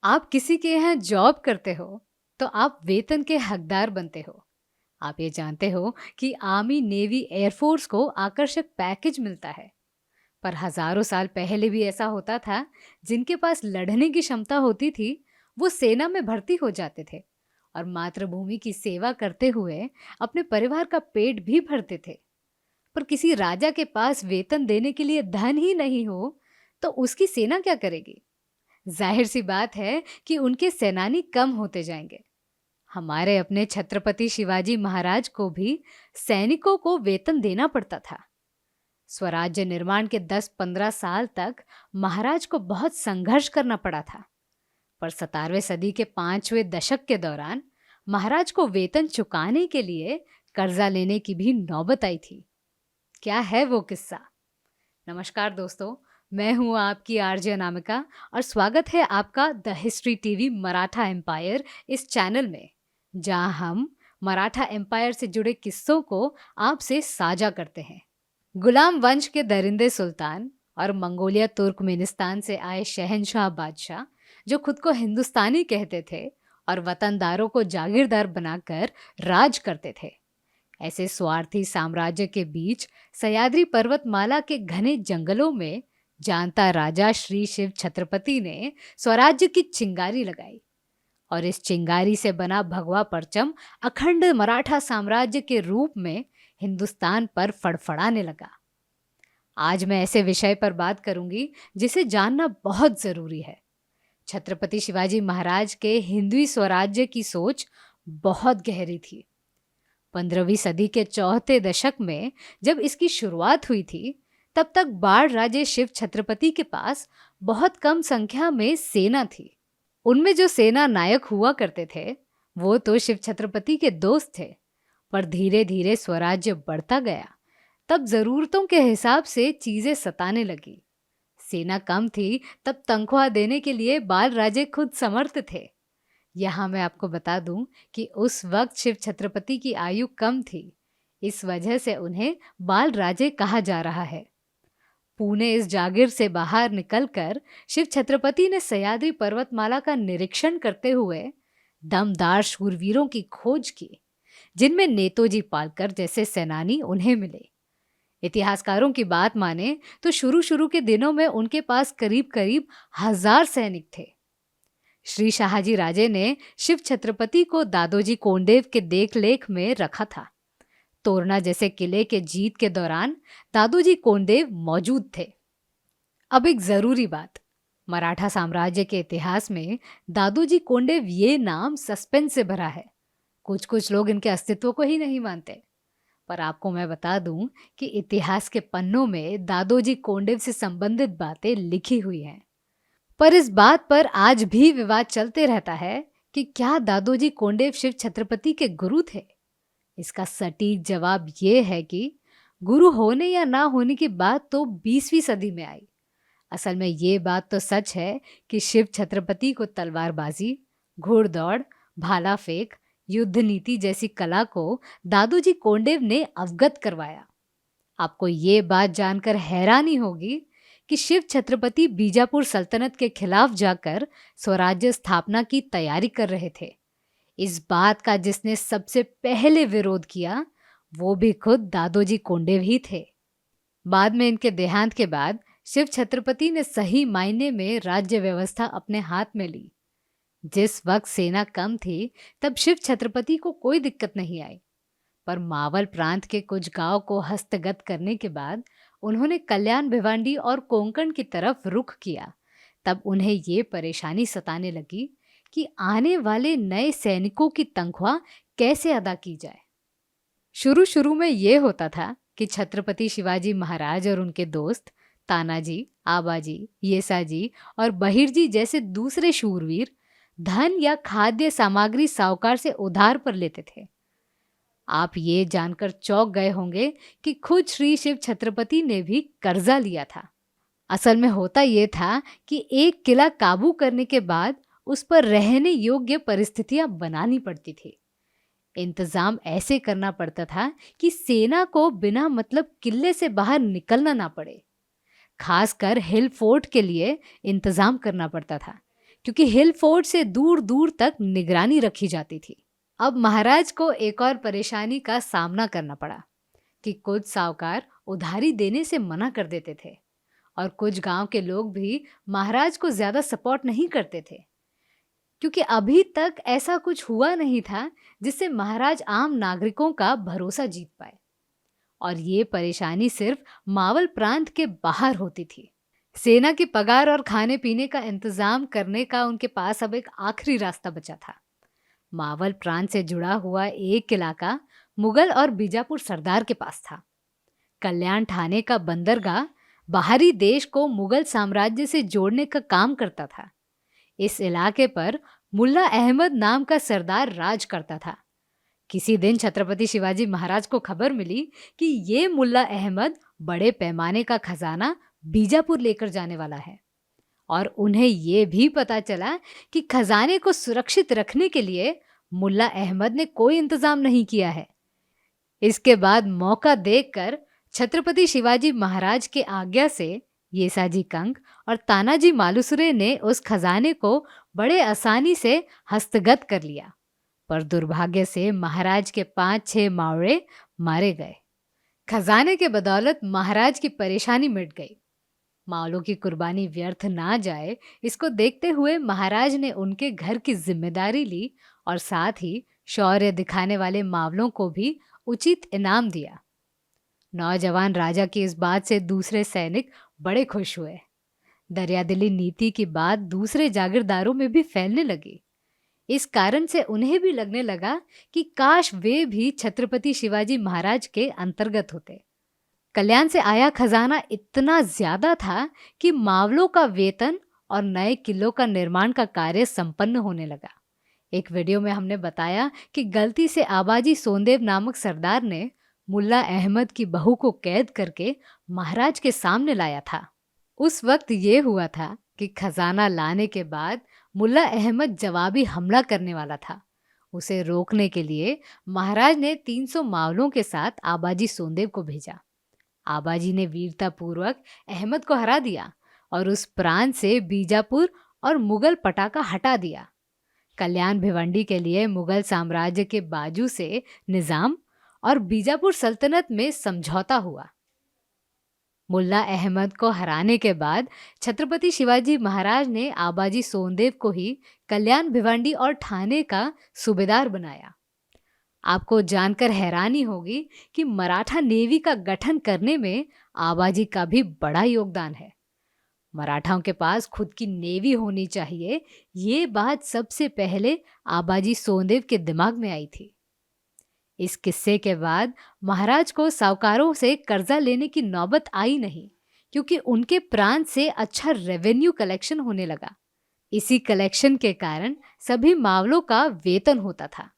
आप किसी के यहाँ जॉब करते हो तो आप वेतन के हकदार बनते हो। आप ये जानते हो कि आर्मी, नेवी, एयरफोर्स को आकर्षक पैकेज मिलता है। पर हजारों साल पहले भी ऐसा होता था। जिनके पास लड़ने की क्षमता होती थी वो सेना में भर्ती हो जाते थे और मातृभूमि की सेवा करते हुए अपने परिवार का पेट भी भरते थे। पर किसी राजा के पास वेतन देने के लिए धन ही नहीं हो तो उसकी सेना क्या करेगी? जाहिर सी बात है कि उनके सेनानी कम होते जाएंगे। हमारे अपने छत्रपति शिवाजी महाराज को भी सैनिकों को वेतन देना पड़ता था। स्वराज्य निर्माण के 10-15 साल तक महाराज को बहुत संघर्ष करना पड़ा था। पर 17वीं सदी के 5वें दशक के दौरान महाराज को वेतन चुकाने के लिए कर्जा लेने की भी नौबत आई थी। क्या है वो किस्सा? नमस्कार दोस्तों, मैं हूं आपकी आरजे अनामिका और स्वागत है आपका the history TV Maratha empire इस चैनल में, जहां हम मराठा एम्पायर से जुड़े किस्सों को आपसे साझा करते हैं। गुलाम वंश के दरिंदे सुल्तान और मंगोलिया तुर्कमेनिस्तान से आए शहंशाह बादशाह, जो खुद को हिंदुस्तानी कहते थे और वतनदारों को जागीरदार बनाकर राज करते थे, ऐसे स्वार्थी साम्राज्य के बीच सह्याद्री पर्वतमाला के घने जंगलों में जानता राजा श्री शिव छत्रपति ने स्वराज्य की चिंगारी लगाई और इस चिंगारी से बना भगवा परचम अखंड मराठा साम्राज्य के रूप में हिंदुस्तान पर फड़फड़ाने लगा। आज मैं ऐसे विषय पर बात करूंगी जिसे जानना बहुत जरूरी है। छत्रपति शिवाजी महाराज के हिंदवी स्वराज्य की सोच बहुत गहरी थी। 15वीं सदी के चौथे दशक में जब इसकी शुरुआत हुई थी, तब तक बाढ़ राजे शिव छत्रपति के पास बहुत कम संख्या में सेना थी। उनमें जो सेना नायक हुआ करते थे वो तो शिव छत्रपति के दोस्त थे। पर धीरे धीरे स्वराज्य बढ़ता गया, तब जरूरतों के हिसाब से चीजें सताने लगी। सेना कम थी, तब तनख्वाह देने के लिए बाल राजे खुद समर्थ थे। यहाँ मैं आपको बता दूं कि उस वक्त शिव छत्रपति की आयु कम थी, इस वजह से उन्हें बाल राजे कहा जा रहा है। पुणे इस जागीर से बाहर निकलकर शिव छत्रपति ने सह्याद्री पर्वतमाला का निरीक्षण करते हुए दमदार शूरवीरों की खोज की, जिनमें नेतोजी पालकर जैसे सेनानी उन्हें मिले। इतिहासकारों की बात माने तो शुरू के दिनों में उनके पास करीब करीब 1000 सैनिक थे। श्री शाहजी राजे ने शिव छत्रपति को दादोजी कोंडदेव के देखरेख में रखा था। तोरना जैसे किले के जीत के दौरान दादोजी कोंडदेव मौजूद थे। अब एक जरूरी बात, मराठा साम्राज्य के इतिहास में दादोजी कोंडदेव ये नाम सस्पेंस से भरा है। कुछ लोग इनके अस्तित्व को ही नहीं मानते। पर आपको मैं बता दूं कि इतिहास के पन्नों में दादोजी कोंडदेव से संबंधित बातें लिखी हुई हैं। पर इस बात पर आज भी विवाद चलते रहता है कि क्या दादोजी कोंडदेव शिव छत्रपति के गुरु थे। इसका सटीक जवाब ये है कि गुरु होने या ना होने की बात तो 20वीं सदी में आई। असल में ये बात तो सच है कि शिव छत्रपति को तलवारबाजी, घोड़दौड़, भाला फेंक, युद्ध नीति जैसी कला को दादोजी कोंडदेव ने अवगत करवाया। आपको ये बात जानकर हैरानी होगी कि शिव छत्रपति बीजापुर सल्तनत के खिलाफ जाकर स्वराज्य स्थापना की तैयारी कर रहे थे। इस बात का जिसने सबसे पहले विरोध किया वो भी खुद दादोजी कोंडदेव ही थे। बाद में इनके देहांत के बाद शिव छत्रपति ने सही मायने में राज्य व्यवस्था अपने हाथ में ली। जिस वक्त सेना कम थी तब शिव छत्रपति को कोई दिक्कत नहीं आई, पर मावल प्रांत के कुछ गांव को हस्तगत करने के बाद उन्होंने कल्याण भिवांडी और कोंकण की तरफ रुख किया। तब उन्हें ये परेशानी सताने लगी कि आने वाले नए सैनिकों की तनख्वाह कैसे अदा की जाए। शुरू में ये होता था कि छत्रपति शिवाजी महाराज और उनके दोस्त तानाजी, आबाजी, येसाजी और बहिरजी जैसे दूसरे शूरवीर धन या खाद्य सामग्री साहूकार से उधार पर लेते थे। आप ये जानकर चौंक गए होंगे कि खुद श्री शिव छत्रपति ने भी कर्जा लिया था। असल में होता ये था कि एक किला काबू करने के बाद उस पर रहने योग्य परिस्थितियां बनानी पड़ती थी। इंतजाम ऐसे करना पड़ता था कि सेना को बिना मतलब किले से बाहर निकलना ना पड़े। खासकर हिल फोर्ट के लिए इंतजाम करना पड़ता था, क्योंकि हिल फोर्ट से दूर दूर तक निगरानी रखी जाती थी। अब महाराज को एक और परेशानी का सामना करना पड़ा कि कुछ साहूकार उधारी देने से मना कर देते थे और कुछ गांव के लोग भी महाराज को ज्यादा सपोर्ट नहीं करते थे, क्योंकि अभी तक ऐसा कुछ हुआ नहीं था जिससे महाराज आम नागरिकों का भरोसा जीत पाए। और ये परेशानी सिर्फ मावल प्रांत के बाहर होती थी। सेना की पगार और खाने पीने का इंतजाम करने का उनके पास अब एक आखिरी रास्ता बचा था। मावल प्रांत से जुड़ा हुआ एक इलाका मुगल और बीजापुर सरदार के पास था। कल्याण ठाणे का बंदरगाह बाहरी देश को मुगल साम्राज्य से जोड़ने का काम करता था। इस इलाके पर मुल्ला अहमद नाम का सरदार राज करता था। किसी दिन छत्रपति शिवाजी महाराज को खबर मिली कि ये मुल्ला अहमद बड़े पैमाने का खजाना बीजापुर लेकर जाने वाला है, और उन्हें ये भी पता चला कि खजाने को सुरक्षित रखने के लिए मुल्ला अहमद ने कोई इंतजाम नहीं किया है। इसके बाद मौका देखकर छत्रपति शिवाजी महाराज के आज्ञा से येसाजी कंक और तानाजी मालुसरे ने उस खजाने को बड़े आसानी से हस्तगत कर लिया, पर दुर्भाग्य से महाराज के 5-6 मावड़े मारे गए। खजाने के बदौलत महाराज की परेशानी मिट गई। मावलों की कुर्बानी व्यर्थ ना जाए, इसको देखते हुए महाराज ने उनके घर की जिम्मेदारी ली और साथ ही शौर्य दिखाने वाले मावलों को भी उचित इनाम दिया। नौजवान राजा की इस बात से दूसरे सैनिक बड़े खुश हुए। दरियादिली नीति की बात दूसरे जागीरदारों में भी फैलने लगी। इस कारण से उन्हें भी लगने लगा कि काश वे भी छत्रपति शिवाजी महाराज के अंतर्गत होते। कल्याण से आया खजाना इतना ज्यादा था कि मावलों का वेतन और नए किलों का निर्माण का कार्य संपन्न होने लगा। एक वीडियो में हमने बताया कि गलती से आबाजी सोनदेव नामक सरदार ने मुल्ला अहमद की बहू को कैद करके महाराज के सामने लाया था। उस वक्त ये हुआ था कि खजाना लाने के बाद मुल्ला अहमद जवाबी हमला करने वाला था। उसे रोकने के लिए महाराज ने 300 मावलों के साथ आबाजी सोनदेव को भेजा। आबाजी ने वीरतापूर्वक अहमद को हरा दिया और उस प्रांत से बीजापुर और मुगल पटाखा हटा दिया। कल्याण भिवंडी के लिए मुगल साम्राज्य के बाजू से निजाम और बीजापुर सल्तनत में समझौता हुआ। मुल्ला अहमद को हराने के बाद छत्रपति शिवाजी महाराज ने आबाजी सोनदेव को ही कल्याण भिवंडी और ठाणे का सूबेदार बनाया। आपको जानकर हैरानी होगी कि मराठा नेवी का गठन करने में आबाजी का भी बड़ा योगदान है। मराठाओं के पास खुद की नेवी होनी चाहिए, ये बात सबसे पहले आबाजी सोनदेव के दिमाग में आई थी। इस किस्से के बाद महाराज को साहूकारों से कर्जा लेने की नौबत आई नहीं, क्योंकि उनके प्रांत से अच्छा रेवेन्यू कलेक्शन होने लगा। इसी कलेक्शन के कारण सभी मावलों का वेतन होता था।